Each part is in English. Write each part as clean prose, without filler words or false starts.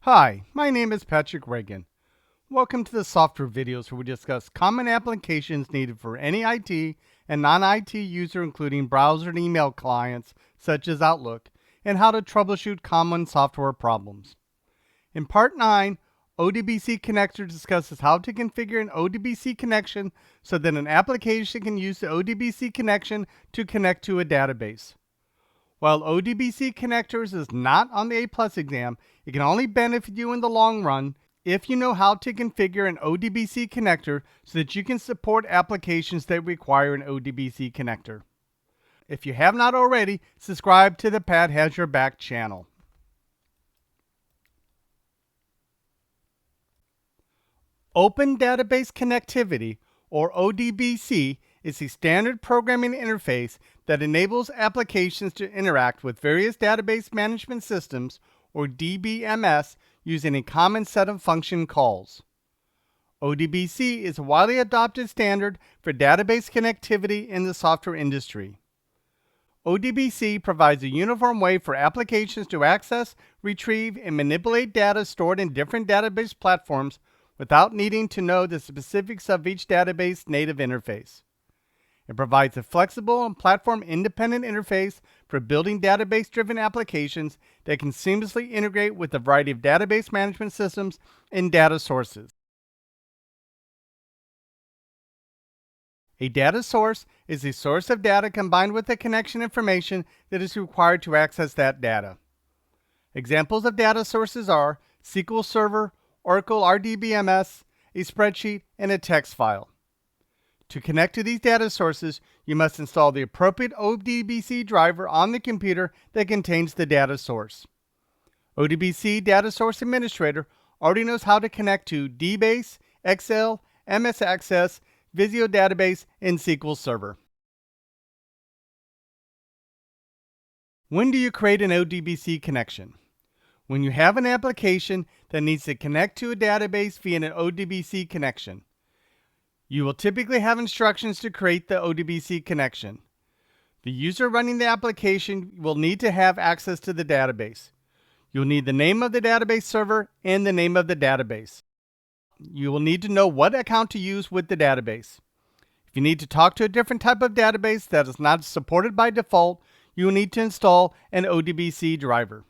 Hi, my name is Patrick Reagan. Welcome to the software videos where we discuss common applications needed for any IT and non-IT user, including browser and email clients such as Outlook, and how to troubleshoot common software problems. In Part 9, ODBC Connector discusses how to configure an ODBC connection so that an application can use the ODBC connection to connect to a database. While ODBC Connectors is not on the A+ exam, it can only benefit you in the long run if you know how to configure an ODBC connector so that you can support applications that require an ODBC connector. If you have not already, subscribe to the Pat Has Your Back channel. Open Database Connectivity, or ODBC, is a standard programming interface that enables applications to interact with various database management systems, or DBMS, using a common set of function calls. ODBC is a widely adopted standard for database connectivity in the software industry. ODBC provides a uniform way for applications to access, retrieve, and manipulate data stored in different database platforms without needing to know the specifics of each database native interface. It provides a flexible and platform-independent interface for building database-driven applications that can seamlessly integrate with a variety of database management systems and data sources. A data source is a source of data combined with the connection information that is required to access that data. Examples of data sources are SQL Server, Oracle RDBMS, a spreadsheet, and a text file. To connect to these data sources, you must install the appropriate ODBC driver on the computer that contains the data source. ODBC Data Source Administrator already knows how to connect to DBase, Excel, MS Access, Visio Database, and SQL Server. When do you create an ODBC connection? When you have an application that needs to connect to a database via an ODBC connection. You will typically have instructions to create the ODBC connection. The user running the application will need to have access to the database. You'll need the name of the database server and the name of the database. You will need to know what account to use with the database. If you need to talk to a different type of database that is not supported by default, you will need to install an ODBC driver.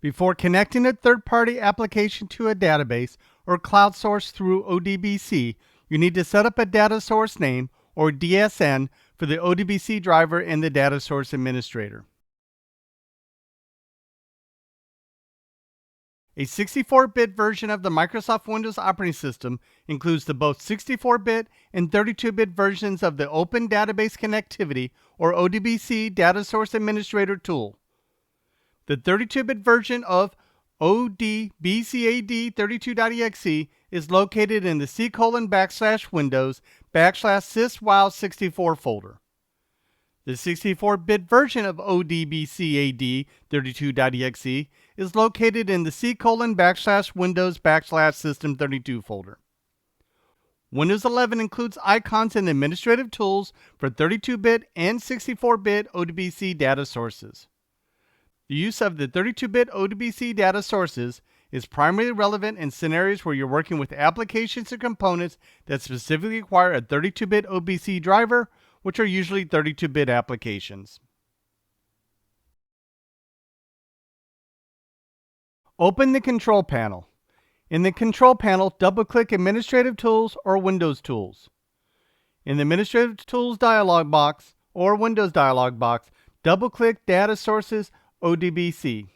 Before connecting a third-party application to a database or cloud source through ODBC, you need to set up a data source name, or DSN, for the ODBC driver and the data source administrator. A 64-bit version of the Microsoft Windows operating system includes the both 64-bit and 32-bit versions of the Open Database Connectivity, or ODBC, data source administrator tool. The 32-bit version of ODBCAD 32.exe is located in the C:\Windows\syswow64 folder. The 64-bit version of ODBCAD 32.exe is located in the C:\Windows\System32 folder. Windows 11 includes icons and administrative tools for 32-bit and 64-bit ODBC data sources. The use of the 32-bit ODBC data sources is primarily relevant in scenarios where you're working with applications and components that specifically require a 32-bit ODBC driver, which are usually 32-bit applications. Open the Control Panel. In the Control Panel, double-click Administrative Tools or Windows Tools. In the Administrative Tools dialog box or Windows dialog box, double-click Data Sources ODBC.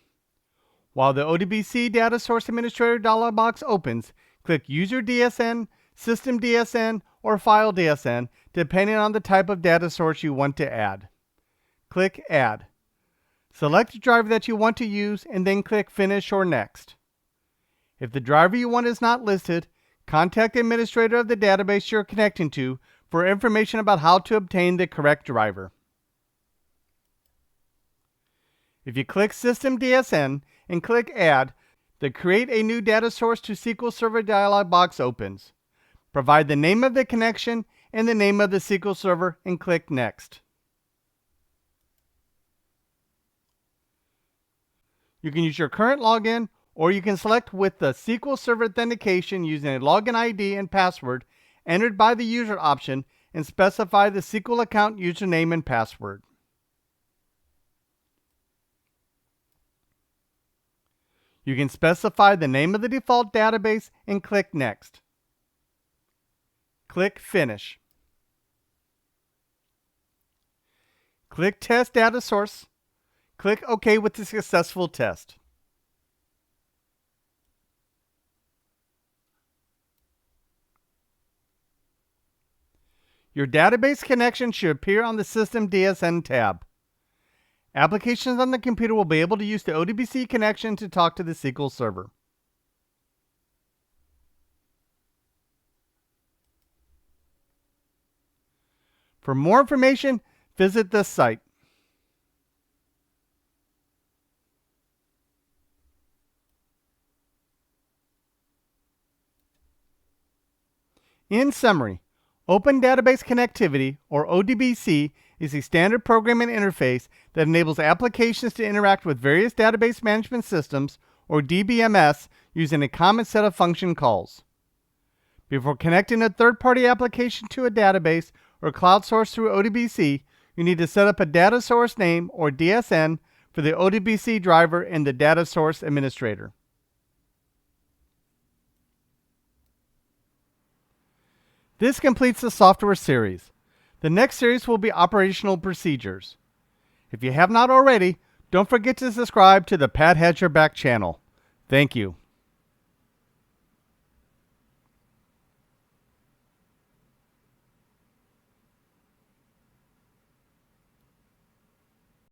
While the ODBC Data Source Administrator dialog box opens, click User DSN, System DSN, or File DSN, depending on the type of data source you want to add. Click Add. Select the driver that you want to use and then click Finish or Next. If the driver you want is not listed, contact the administrator of the database you're connecting to for information about how to obtain the correct driver. If you click System DSN and click Add, the Create a New Data Source to SQL Server dialog box opens. Provide the name of the connection and the name of the SQL Server and click Next. You can use your current login, or you can select with the SQL Server authentication using a login ID and password entered by the user option and specify the SQL account username and password. You can specify the name of the default database and click Next. Click Finish. Click Test Data Source. Click OK with the successful test. Your database connection should appear on the System DSN tab. Applications on the computer will be able to use the ODBC connection to talk to the SQL Server. For more information, visit this site. In summary, Open Database Connectivity, or ODBC, is a standard programming interface that enables applications to interact with various database management systems, or DBMS, using a common set of function calls. Before connecting a third-party application to a database or cloud source through ODBC, you need to set up a data source name, or DSN, for the ODBC driver and the data source administrator. This completes the software series. The next series will be operational procedures. If you have not already, don't forget to subscribe to the Pat Has Your Back channel. Thank you.